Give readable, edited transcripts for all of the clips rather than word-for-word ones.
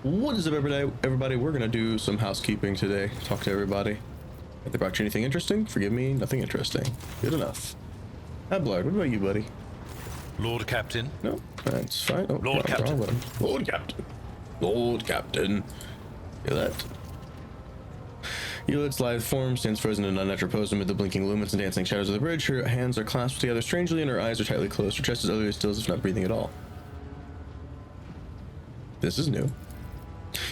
What is up, everybody? We're gonna do some housekeeping today. Talk to everybody. If they brought you anything interesting, forgive me, nothing interesting. Good enough. Ablard, what about you, buddy? Lord Captain. No, that's fine. Oh, Lord Captain. Lord Captain. Lord Captain. Yrliet. Yrliet's lithe form stands frozen in an unnatural pose amid the blinking lumens and dancing shadows of the bridge. Her hands are clasped together strangely and her eyes are tightly closed. Her chest is utterly still as if not breathing at all. This is new.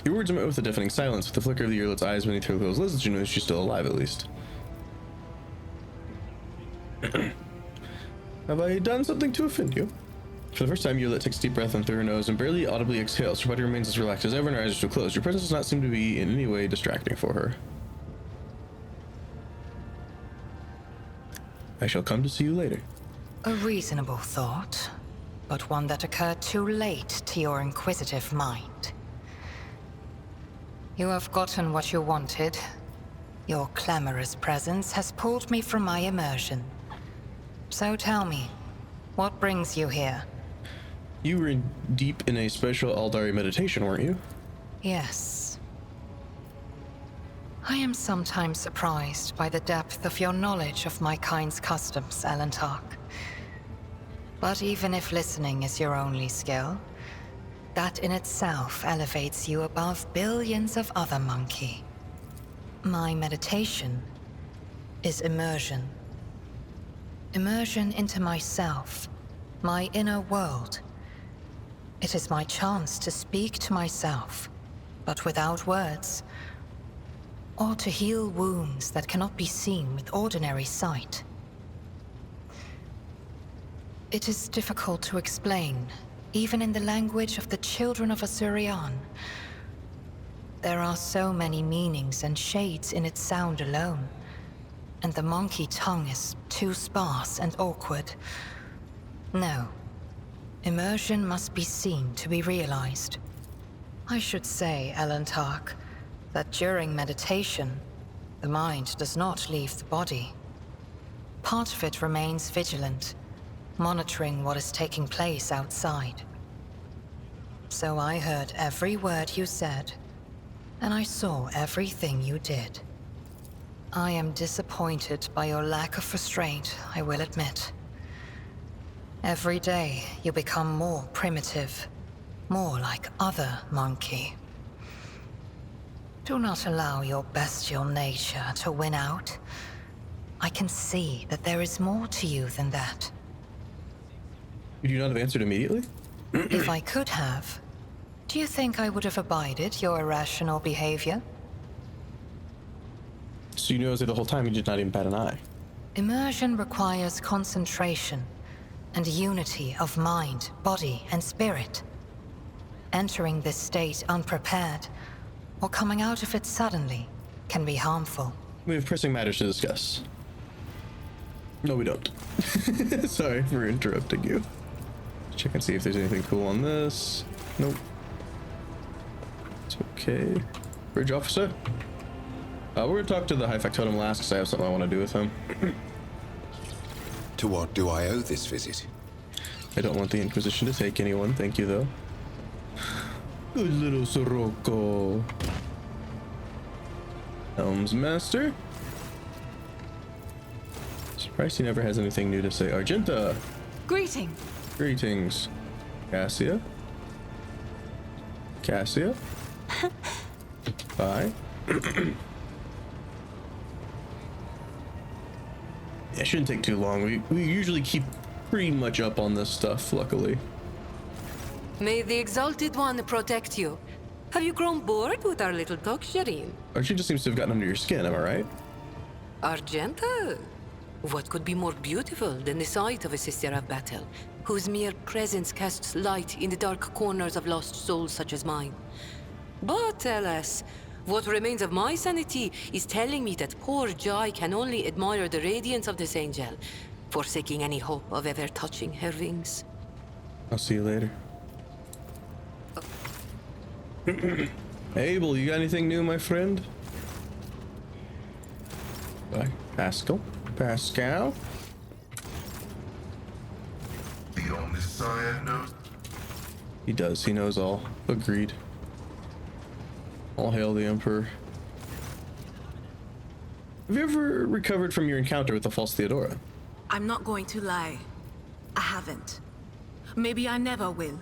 Your words are met with a deafening silence. With the flicker of the Yrliet's eyes beneath her closed lids, you know she's still alive at least. Have I done something to offend you? For the first time, Yrliet takes a deep breath in through her nose and barely audibly exhales. Her body remains as relaxed as ever and her eyes are still closed. Your presence does not seem to be in any way distracting for her. I shall come to see you later. A reasonable thought, but one that occurred too late to your inquisitive mind. You have gotten what you wanted. Your clamorous presence has pulled me from my immersion. So tell me, what brings you here? You were deep in a special Aldari meditation, weren't you? Yes. I am sometimes surprised by the depth of your knowledge of my kind's customs, Alantark. But even if listening is your only skill, that in itself elevates you above billions of other monkey. My meditation is immersion. Immersion into myself, my inner world. It is my chance to speak to myself, but without words, or to heal wounds that cannot be seen with ordinary sight. It is difficult to explain, even in the language of the children of Asurian. There are so many meanings and shades in its sound alone, and the monkey tongue is too sparse and awkward. No, immersion must be seen to be realized. I should say, Alantark, that during meditation, the mind does not leave the body. Part of it remains vigilant, monitoring what is taking place outside. So I heard every word you said, and I saw everything you did. I am disappointed by your lack of restraint, I will admit. Every day, you become more primitive, more like other monkey. Do not allow your bestial nature to win out. I can see that there is more to you than that. Would you not have answered immediately? If I could have, do you think I would have abided your irrational behavior? So you knew I was there the whole time, you did not even bat an eye. Immersion requires concentration and unity of mind, body, and spirit. Entering this state unprepared, or coming out of it suddenly, can be harmful. We have pressing matters to discuss. No, we don't. Sorry for interrupting you. Check and see if there's anything cool on this. Nope. It's okay. Bridge officer? We're gonna talk to the High Factotum last because I have something I want to do with him. To what do I owe this visit? I don't want the Inquisition to take anyone, thank you though. Good little Sirocco. Helms Master? Surprised he never has anything new to say. Argenta! Greeting. Greetings. Cassia? Cassia? Bye. It shouldn't take too long. We usually keep pretty much up on this stuff, luckily. May the Exalted One protect you. Have you grown bored with our little talk, Shireen? Argenta seems to have gotten under your skin, am I right? Argenta? What could be more beautiful than the sight of a sister of battle, whose mere presence casts light in the dark corners of lost souls such as mine? But alas, what remains of my sanity is telling me that poor Jai can only admire the radiance of this angel, forsaking any hope of ever touching her wings. I'll see you later. Abel, you got anything new, my friend? Bye. Pascal? Pascal? The Omnissiah knows. He does, he knows all. Agreed. All hail the Emperor. Have you ever recovered from your encounter with the false Theodora? I'm not going to lie. I haven't. Maybe I never will.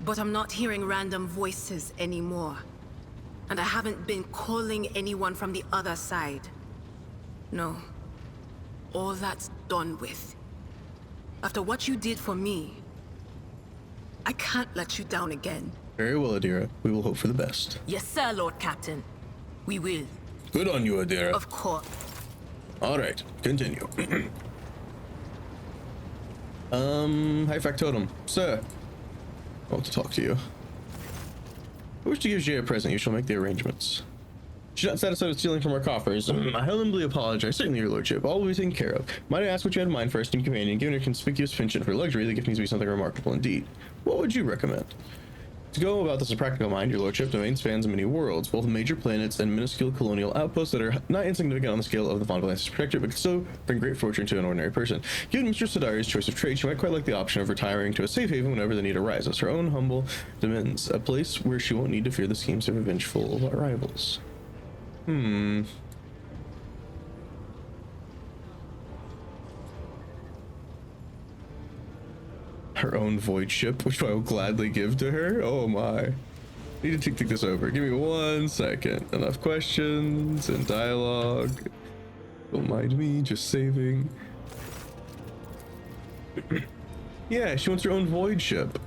But I'm not hearing random voices anymore. And I haven't been calling anyone from the other side. No. All that's done with. After what you did for me, I can't let you down again. Very well, Adira. We will hope for the best. Yes, sir, Lord Captain. We will. Good on you, Adira. Of course. All right, continue. High factotum. Sir, I want to talk to you. I wish to give Jay a present. You shall make the arrangements. She's not satisfied with stealing from our coffers. I humbly apologize. Certainly, your lordship. All will be taken care of. Might I ask what you had in mind for our esteemed companion? Given her conspicuous penchant for luxury, the gift needs to be something remarkable indeed. What would you recommend? To go about this in practical mind, your lordship, domain spans many worlds, both major planets and minuscule colonial outposts that are not insignificant on the scale of the Von Valance's protectorate, but can still bring great fortune to an ordinary person. Given Mr. Sadari's choice of trade, she might quite like the option of retiring to a safe haven whenever the need arises. Her own humble demesnes, a place where she won't need to fear the schemes of revengeful rivals. Her own void ship, which I will gladly give to her. Oh my. Need to think this over. Give me 1 second. Enough questions and dialogue. Don't mind me, just saving. Yeah, she wants her own void ship.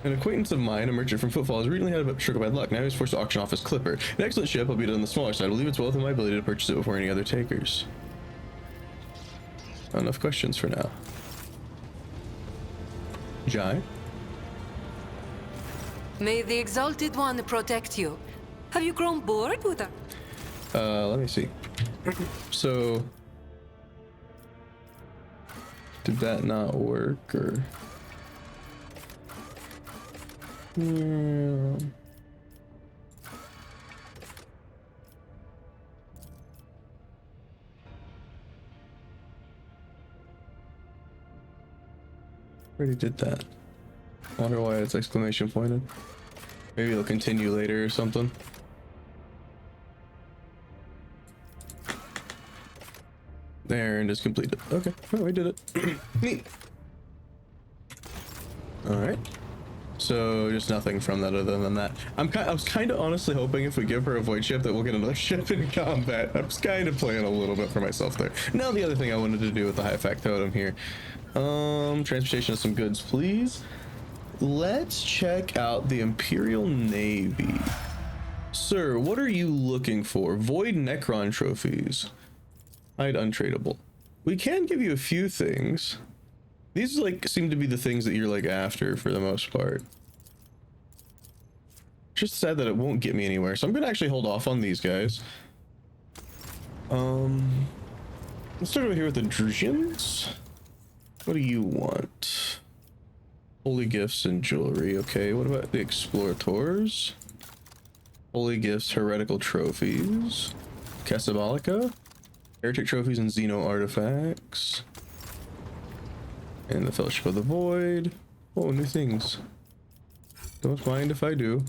An acquaintance of mine, a merchant from Footfall, has recently had a stroke of bad luck. Now he's forced to auction off his clipper. An excellent ship, albeit on the smaller side. I believe it's well within my ability to purchase it before any other takers. Enough questions for now. Jai? May the Exalted One protect you. Have you grown bored with her? Let me see. So, did that not work, or? Yeah. Already did that. Wonder why it's exclamation pointed. Maybe it'll continue later or something. There, and it's completed. Okay, oh, we did it. Neat. All right. So just nothing from that other than that. I was kind of honestly hoping if we give her a void ship that we'll get another ship in combat. I was kind of playing a little bit for myself there. Now the other thing I wanted to do with the high factotum here. Transportation of some goods, please. Let's check out the Imperial Navy. Sir, what are you looking for? Void Necron trophies. Hide untradeable. We can give you a few things. These like seem to be the things that you're like after for the most part. Just sad that it won't get me anywhere, so I'm gonna actually hold off on these guys. Let's start over here with the Drusians. What do you want? Holy gifts and jewelry. Okay, what about the explorators? Holy gifts, heretical trophies. Casabolica. Heretic trophies and Xeno artifacts. And the Fellowship of the Void. Oh, new things. Don't mind if I do.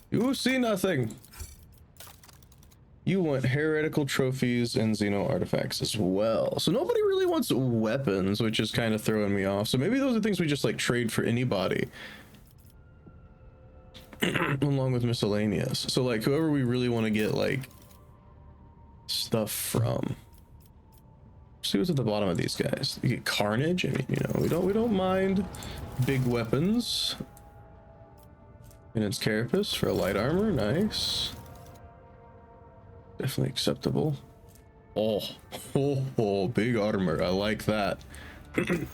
You see nothing. You want heretical trophies and Xeno artifacts as well. So nobody really wants weapons, which is kind of throwing me off. So maybe those are things we just like trade for anybody. Along with miscellaneous. So like whoever we really want to get like stuff from. See what's at the bottom of these guys. You get carnage. I mean, you know, we don't mind big weapons. And it's carapace for a light armor. Nice. Definitely acceptable. Oh, big armor. I like that. Is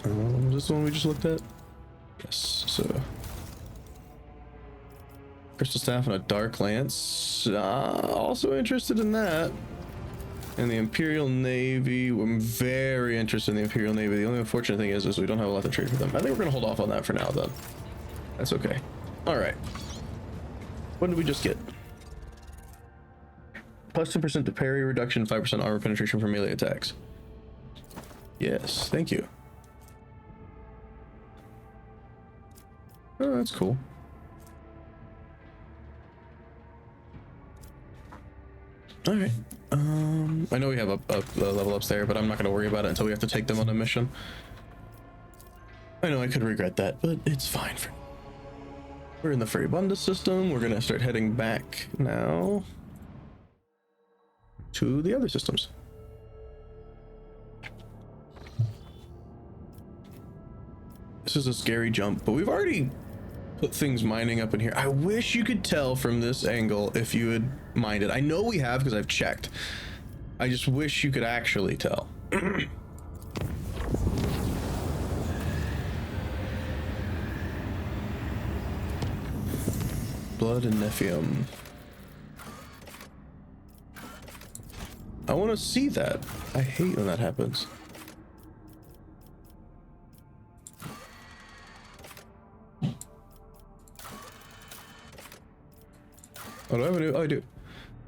this the one we just looked at? Yes. So, crystal staff and a dark lance. Also interested in that. And the Imperial Navy. I'm very interested in the Imperial Navy. The only unfortunate thing is we don't have a lot to trade for them. I think we're gonna hold off on that for now, then. That's okay. All right. What did we just get? Plus 10% to parry reduction, 5% armor penetration from melee attacks. Yes, thank you. Oh, that's cool. All right. I know we have a level ups there, but I'm not going to worry about it until we have to take them on a mission. I know I could regret that, but it's fine. We're in the Furibunda system. We're going to start heading back now to the other systems. This is a scary jump, but we've already put things mining up in here. I wish you could tell from this angle if you had mined it. I know we have because I've checked. I just wish you could actually tell. Blood and Nephium. I want to see that. I hate when that happens. What do I do? Oh, I do.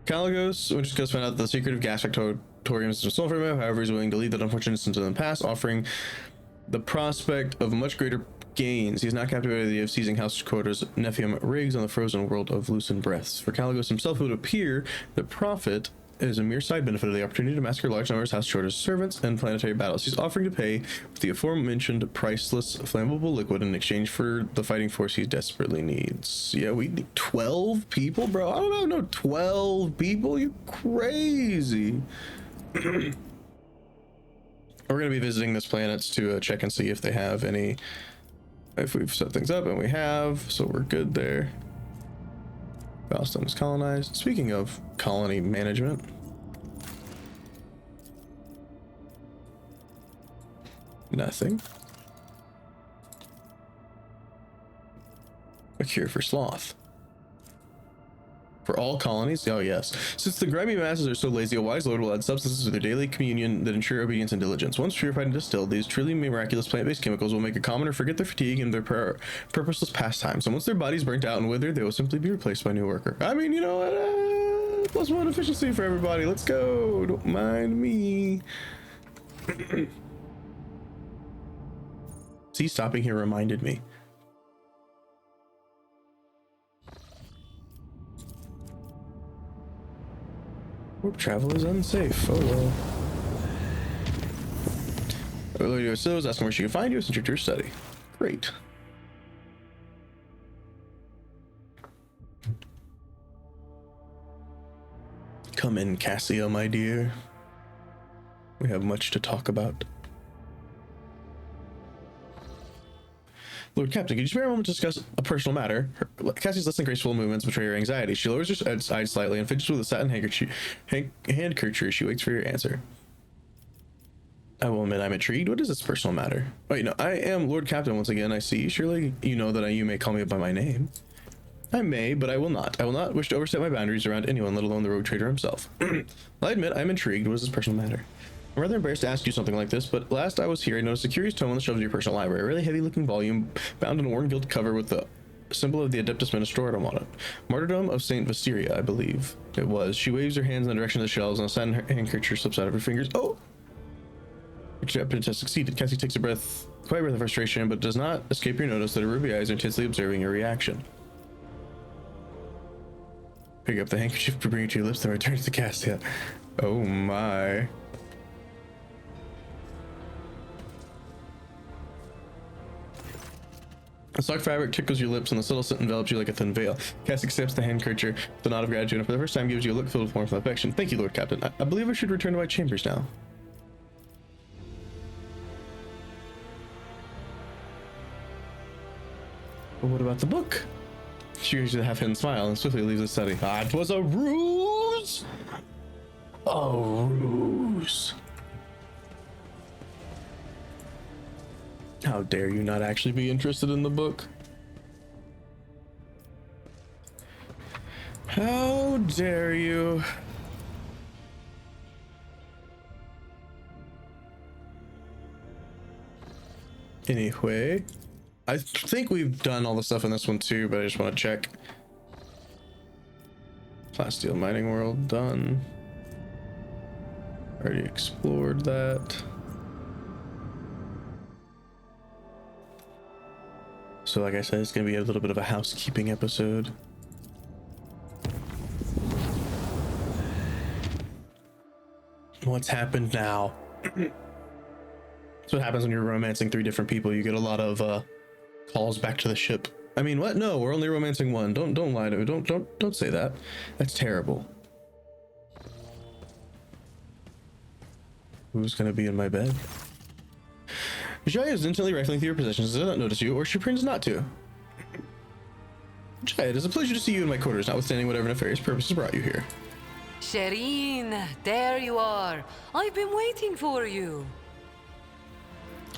Caligos, which just found out the secret of gas factoriums is stolen from him. However, he's willing to leave that unfortunate instance in the past, offering the prospect of much greater gains. He's not captivated by the idea of seizing House Quarter's Nephium rigs on the frozen world of loosened breaths. For Caligos himself, it would appear that profit is a mere side benefit of the opportunity to massacre large numbers of House Shorter's servants in planetary battles. He's offering to pay with the aforementioned priceless flammable liquid in exchange for the fighting force he desperately needs. Yeah, we need 12 people, bro. I don't know, no 12 people. You crazy. We're gonna be visiting this planets to check and see if they have any. If we've set things up, and we have, so we're good there. Valstone is colonized. Speaking of colony management, nothing. A cure for sloth. For all colonies? Oh, yes. Since the grimy masses are so lazy, a wise lord will add substances to their daily communion that ensure obedience and diligence. Once purified and distilled, these truly miraculous plant-based chemicals will make a commoner forget their fatigue and their purposeless pastimes. And once their bodies burnt out and withered, they will simply be replaced by a new worker. I mean, you know what? +1 efficiency for everybody. Let's go. Don't mind me. See, stopping here reminded me. Warp travel is unsafe. Oh well. Earlier to Sills, asking where she can find you since you're to her study. Great. Come in, Cassia, my dear. We have much to talk about. Lord Captain, could you spare a moment to discuss a personal matter? Cassie's less than graceful movements betray her anxiety. She lowers her eyes slightly and fidgets with a satin handkerchief. She waits for your answer. I will admit I'm intrigued. What is this personal matter? Wait, no, I am Lord Captain once again. I see. Surely you know that you may call me by my name. I may, but I will not. I will not wish to overstep my boundaries around anyone, let alone the rogue trader himself. I admit I'm intrigued. What is this personal matter? I'm rather embarrassed to ask you something like this, but last I was here, I noticed a curious tome on the shelves of your personal library. A really heavy-looking volume bound in a worn gilt cover with the symbol of the Adeptus Ministrorum on it. Martyrdom of Saint Visteria, I believe it was. She waves her hands in the direction of the shelves, and a satin handkerchief slips out of her fingers. Oh! Your attempt has succeeded. Cassie takes a quiet breath of frustration, but does not escape your notice that her ruby eyes are intensely observing your reaction. Pick up the handkerchief to bring it to your lips, then return it to Cassia. Oh my. The soft fabric tickles your lips and the subtle scent envelops you like a thin veil. Cassie accepts the handkerchief with a nod of gratitude and for the first time gives you a look filled with warmth and affection. Thank you, Lord Captain. I believe I should return to my chambers now. But what about the book? She uses a half-hidden smile and swiftly leaves the study. Ah, it was a ruse! A ruse. How dare you not actually be interested in the book? How dare you? Anyway, I think we've done all the stuff in this one too, but I just want to check. Plasteel Mining World done. Already explored that. So like I said, it's gonna be a little bit of a housekeeping episode. What's happened now? That's what happens when you're romancing 3 different people. You get a lot of calls back to the ship. I mean, what? No, we're only romancing 1. Don't lie to me. Don't say that. That's terrible. Who's gonna be in my bed? Jaya is instantly rifling through your possessions, does not notice you, or she pretends not to. Jaya, it is a pleasure to see you in my quarters, notwithstanding whatever nefarious purposes brought you here. Shireen, there you are. I've been waiting for you.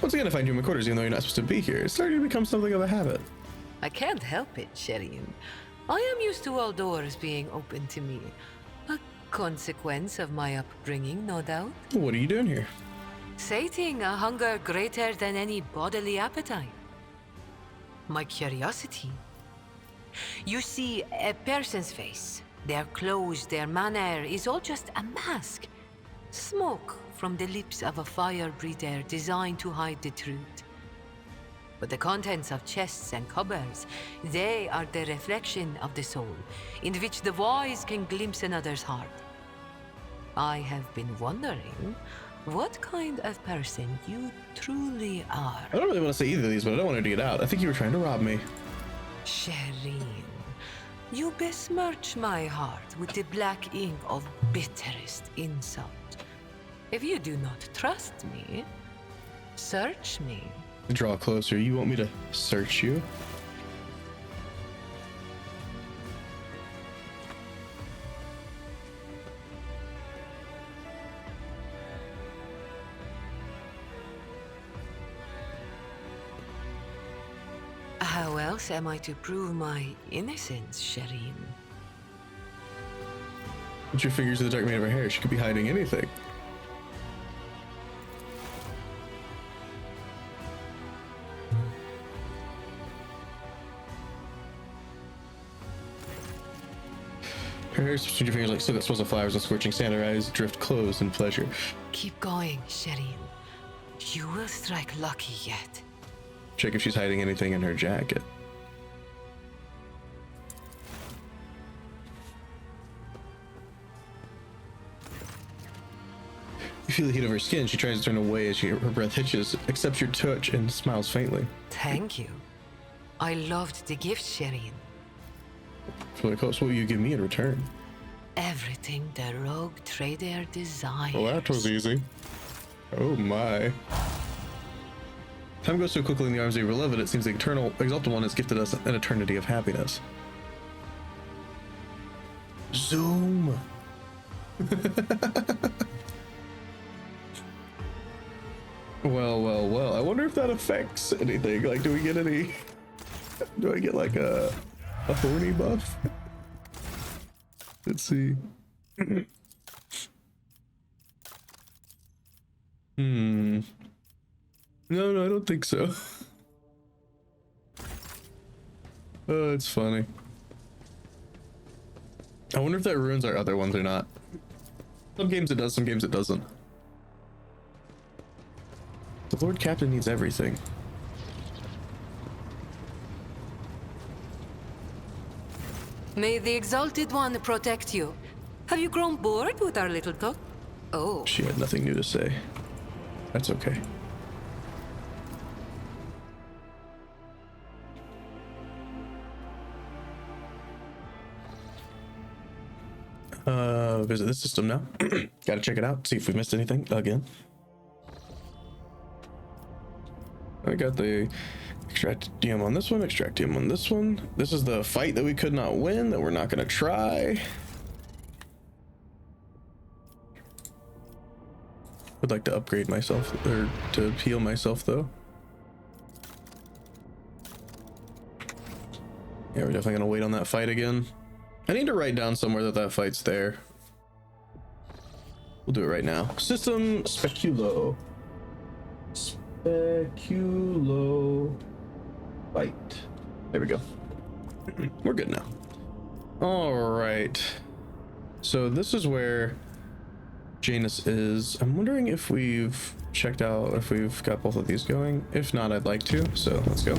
Once again, I find you in my quarters, even though you're not supposed to be here. It's starting to become something of a habit. I can't help it, Shireen. I am used to all doors being open to me. A consequence of my upbringing, no doubt. What are you doing here? Sating a hunger greater than any bodily appetite. My curiosity. You see, a person's face, their clothes, their manner is all just a mask. Smoke from the lips of a fire breather designed to hide the truth. But the contents of chests and cupboards, they are the reflection of the soul, in which the wise can glimpse another's heart. I have been wondering what kind of person you truly are. I don't really want to say either of these, but I don't want her to get out. I think you were trying to rob me. Shireen, you besmirch my heart with the black ink of bitterest insult. If you do not trust me, search me. Draw closer. You want me to search you? How else am I to prove my innocence, Shireen? Put your fingers in the dark mane of her hair. She could be hiding anything. Her hair between your fingers like silk that swirls of flowers and scorching sand. Her eyes drift closed in pleasure. Keep going, Shireen. You will strike lucky yet. Check if she's hiding anything in her jacket. You feel the heat of her skin. She tries to turn away as her breath hitches, accepts your touch, and smiles faintly. Thank you. I loved the gift, Shireen. For what will you give me in return? Everything the rogue trader desires. Well, that was easy. Oh my. Time goes so quickly in the arms of your beloved, it seems the eternal exalted one has gifted us an eternity of happiness. Zoom. Well. I wonder if that affects anything. Like, do we get any... Do I get like a horny buff? Let's see. No, I don't think so. Oh, it's funny. I wonder if that ruins our other ones or not. Some games it does, some games it doesn't. The Lord Captain needs everything. May the Exalted One protect you. Have you grown bored with our little talk? Oh. She had nothing new to say. That's okay. Visit this system now. Gotta check it out, see if we missed anything again. I got the extractium on this one, extractium on this one. This is the fight that we could not win, that we're not gonna try. Would like to upgrade myself, or to heal myself though. Yeah, we're definitely gonna wait on that fight again. I need to write down somewhere that that fight's there. We'll do it right now. System Speculo. Speculo fight. There we go. We're good now. All right. So this is where Janus is. I'm wondering if we've checked out, if we've got both of these going. If not, I'd like to. So let's go.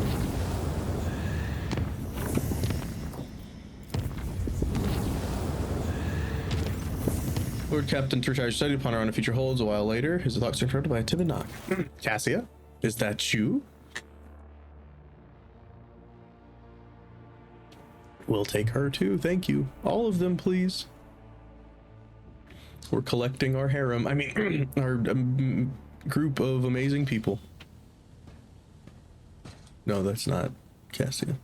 Lord Captain to retire studied upon her on a future holds. A while later, his thoughts are interrupted by a timid knock. Cassia, is that you? We'll take her too, thank you. All of them, please. We're collecting our harem. I mean, our group of amazing people. No, that's not Cassia.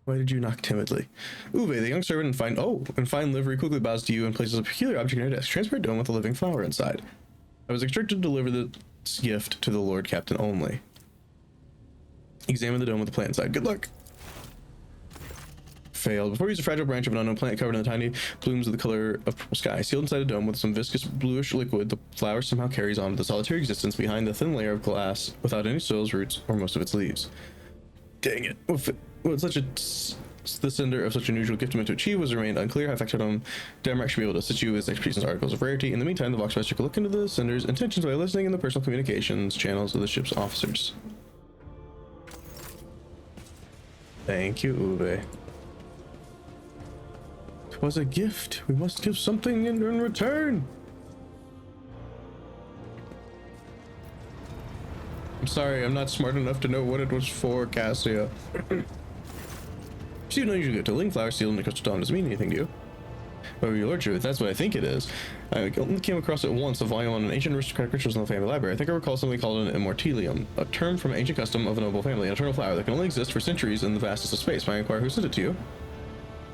Why did you knock timidly? Uwe, the young servant in fine livery, quickly bows to you and places a peculiar object in her desk. Transparent dome with a living flower inside. I was instructed to deliver this gift to the Lord Captain only. Examine the dome with the plant inside. Good luck. Failed. Before you use a fragile branch of an unknown plant covered in the tiny blooms of the color of purple sky. Sealed inside a dome with some viscous bluish liquid, the flower somehow carries on with a solitary existence behind the thin layer of glass without any soil's roots or most of its leaves. Dang it. The sender of such an unusual gift meant to achieve was remained unclear. How effective Damrock should be able to assist you with expertise in articles of rarity. In the meantime, the Voxmaster could look into the sender's intentions by listening in the personal communications channels of the ship's officers. Thank you, Uwe. It was a gift. We must give something in return. I'm sorry, I'm not smart enough to know what it was for, Cassia. So you don't usually go to Ling Flower sealed in the crystal dome. Doesn't mean anything to you. Oh, your lordship, that's what I think it is. I only came across it once, a volume on an ancient aristocratic rituals in the family library. I think I recall something called an immortelium, a term from ancient custom of a noble family, an eternal flower that can only exist for centuries in the vastness of space. May I inquire who sent it to you?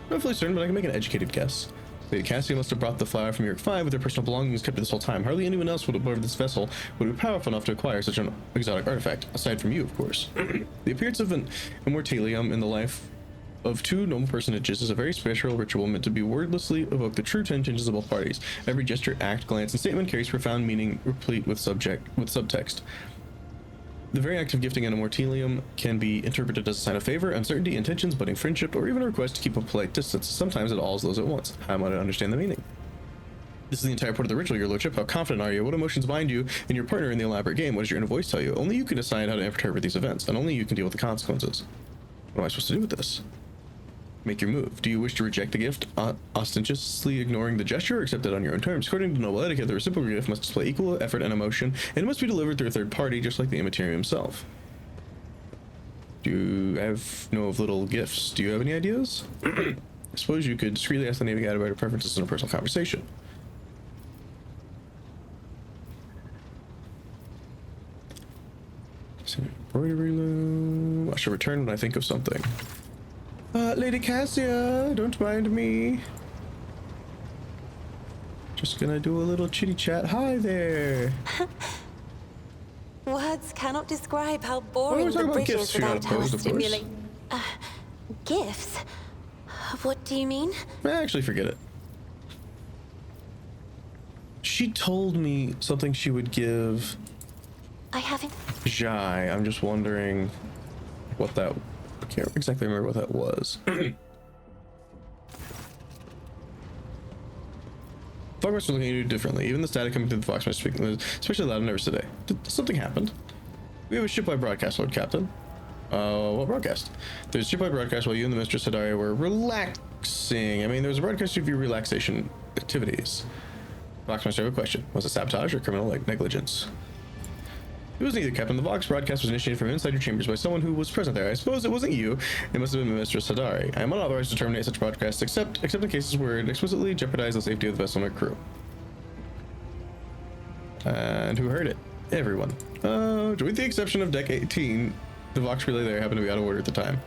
I'm not fully certain, but I can make an educated guess. Lady Cassia must have brought the flower from York 5 with their personal belongings kept this whole time. Hardly anyone else aboard this vessel would be powerful enough to acquire such an exotic artifact, aside from you, of course. The appearance of an immortelium in the life of two noble personages is a very special ritual meant to be wordlessly evoke the true intentions of both parties. Every gesture, act, glance, and statement carries profound meaning, replete with subtext. The very act of gifting an immortelium can be interpreted as a sign of favor, uncertainty, intentions, budding friendship, or even a request to keep a polite distance. Sometimes it alls those at once. How am I to understand the meaning? This is the entire point of the ritual, your lordship. How confident are you? What emotions bind you and your partner in the elaborate game? What does your inner voice tell you? Only you can decide how to interpret these events, and only you can deal with the consequences. What am I supposed to do with this? Make your move. Do you wish to reject the gift, ostentatiously ignoring the gesture, or accept it on your own terms? According to noble etiquette, the reciprocal gift must display equal effort and emotion, and it must be delivered through a third party, just like the Imperium himself. I know of little gifts. Do you have any ideas? I suppose you could discreetly ask the Navy guide about her preferences in a personal conversation. Embroidery loom. I shall return when I think of something. Lady Cassia, don't mind me. Just gonna do a little chitty chat. Hi there. Words cannot describe how boring the bridge is without how stimulating. Gifts? What do you mean? Actually, forget it. She told me something she would give. I haven't. Jai. I'm just wondering what that. I can't exactly remember what that was. Foxmaster looking at you differently. Even the static coming through the Foxmaster speaking was especially loud and nervous today. Something happened. We have a shipwide broadcast, Lord Captain. What broadcast? There's a shipwide broadcast while you and the Mistress Hadaria were relaxing. I mean, there's a broadcast of your relaxation activities. Foxmaster, I have a question. Was it sabotage or criminal negligence? It was neither, Captain. The Vox broadcast was initiated from inside your chambers by someone who was present there. I suppose it wasn't you. It must have been Mistress Hadari. I am unauthorized to terminate such broadcasts except in cases where it explicitly jeopardized the safety of the vessel and her crew. And who heard it? Everyone. With the exception of Deck 18, the Vox relay there happened to be out of order at the time.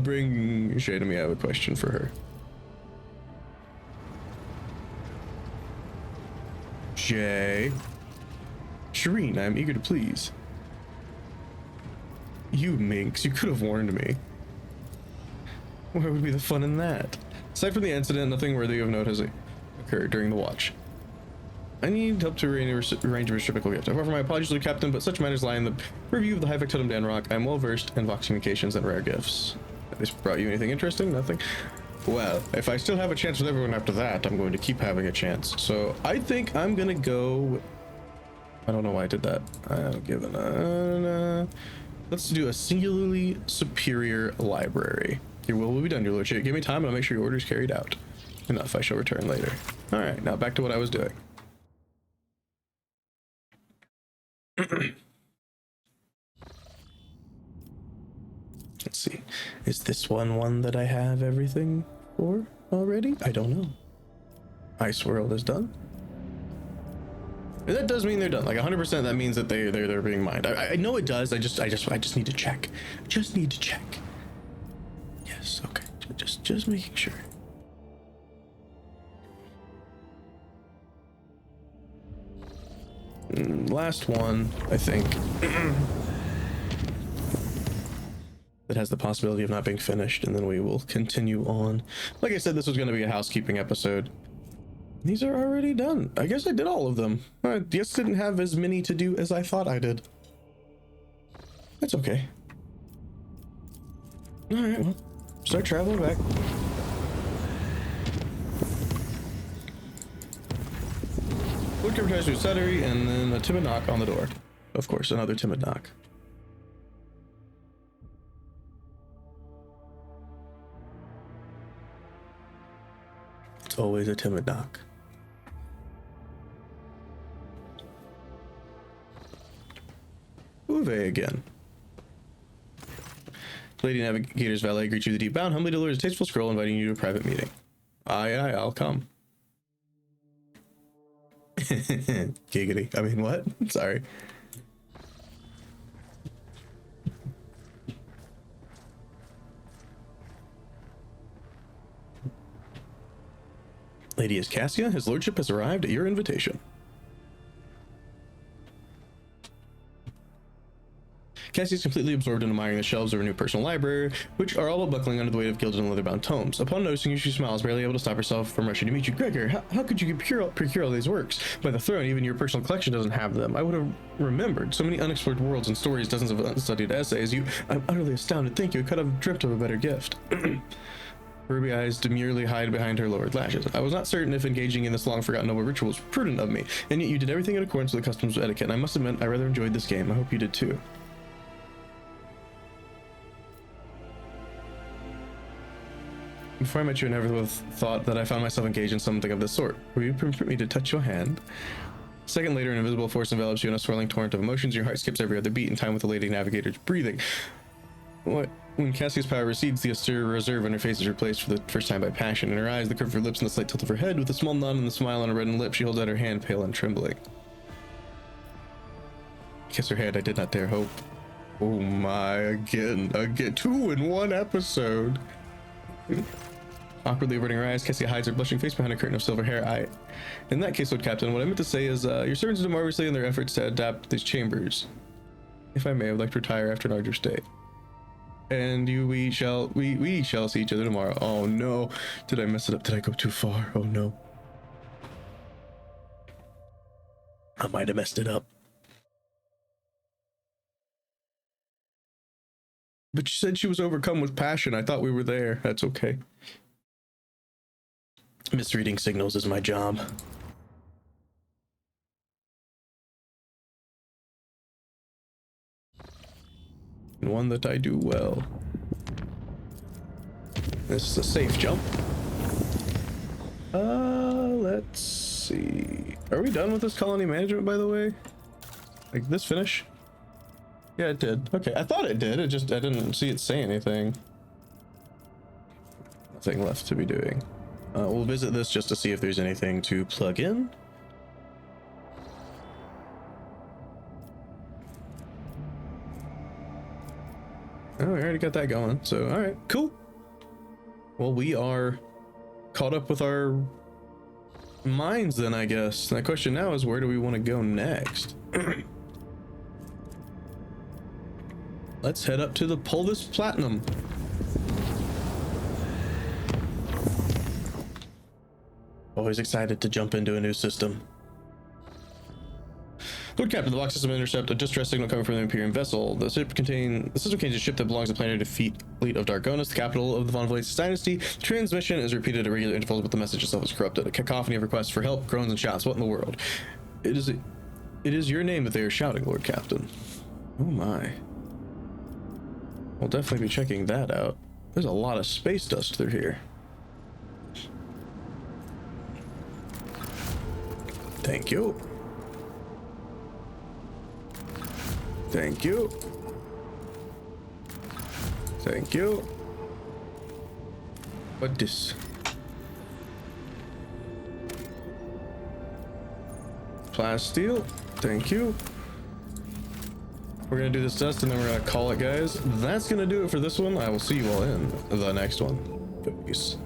Bring Shay to me. I have a question for her. Shay. Shireen, I am eager to please. You minx, you could have warned me. Where would be the fun in that? Aside from the incident, nothing worthy of note has occurred during the watch. I need help to arrange a reciprocal gift. I offer my apologies to the captain, but such matters lie in the review of the high factotum Danrock. I am well versed in Vox communications and rare gifts. Have this brought you anything interesting? Nothing? Well, if I still have a chance with everyone after that, I'm going to keep having a chance. So I think I'm gonna go I don't know why I did that. I don't give a... Let's do a singularly superior library. Your will be done, your lordship. Give me time and I'll make sure your order is carried out. Enough, I shall return later. All right, now back to what I was doing. Let's see. Is this one that I have everything for already? I don't know. Ice World is done. And that does mean they're done. Like 100%. That means that they're being mined. I know it does. I just need to check. Just need to check. Yes. Okay. Just making sure. Last one, I think. That has the possibility of not being finished, and then we will continue on. Like I said, this was going to be a housekeeping episode. These are already done. I guess I did all of them. I just didn't have as many to do as I thought I did. That's okay. All right, well, start traveling back. Look over to Suttery, and then a timid knock on the door. Of course, another timid knock. It's always a timid knock. Uwe again. Lady Navigator's valet greets you with a deep bound, humbly delivers a tasteful scroll inviting you to a private meeting. Aye, I'll come. Giggity. I mean, what? Sorry. Lady is Cassia. His lordship has arrived at your invitation. Cassia is completely absorbed in admiring the shelves of her new personal library, which are all but buckling under the weight of gilded and leather-bound tomes. Upon noticing you, she smiles, barely able to stop herself from rushing to meet you. Gregor, how could you procure all these works? By the throne, even your personal collection doesn't have them. I would have remembered. So many unexplored worlds and stories, dozens of unstudied essays. I'm utterly astounded. Thank you. I could have dreamt of a better gift. Ruby eyes demurely hide behind her lowered lashes. I was not certain if engaging in this long-forgotten noble ritual was prudent of me, and yet you did everything in accordance with the customs of etiquette, and I must admit I rather enjoyed this game. I hope you did too. Before I met you, I never would have thought that I found myself engaged in something of this sort. Will you permit me to touch your hand? A second later, an invisible force envelops you in a swirling torrent of emotions. Your heart skips every other beat in time with the Lady Navigator's breathing. When Cassia's power recedes, the austere reserve on her face is replaced for the first time by passion. In her eyes, the curve of her lips, and the slight tilt of her head, with a small nod and the smile on her reddened lip, she holds out her hand, pale and trembling. Kiss her hand, I did not dare hope. Oh my, again, 2 in 1 episode. Awkwardly averting her eyes, Cassia hides her blushing face behind a curtain of silver hair. In that case, Lord Captain, what I meant to say is, your servants did marvelously in their efforts to adapt these chambers. If I may, I would like to retire after an arduous day. And we shall see each other tomorrow. Oh no, did I mess it up? Did I go too far? Oh no. I might have messed it up. But she said she was overcome with passion. I thought we were there. That's okay. Misreading signals is my job. And one that I do well. This is a safe jump. Let's see. Are we done with this colony management, by the way? Like, this finish? Yeah, it did. Okay, I thought it did. I didn't see it say anything. Nothing left to be doing. We'll visit this just to see if there's anything to plug in. Oh, we already got that going. So, all right, cool. Well, we are caught up with our minds then, I guess. And the question now is, where do we want to go next? Let's head up to the Pulvis Platinum. Always excited to jump into a new system. Lord Captain, the block system intercept a distress signal coming from the Imperium vessel. The system contains a ship that belongs to the planetary fleet of Dargonus, the capital of the Von Vlesis dynasty. The transmission is repeated at regular intervals, but the message itself is corrupted. A cacophony of requests for help, groans, and shouts. What in the world? It is It is your name that they are shouting, Lord Captain. Oh my. We'll definitely be checking that out. There's a lot of space dust through here. Thank you. Thank you. Thank you. What this? Plasteel. Thank you. We're gonna do this test and then we're gonna call it, guys. That's gonna do it for this one. I will see you all in the next one. Peace.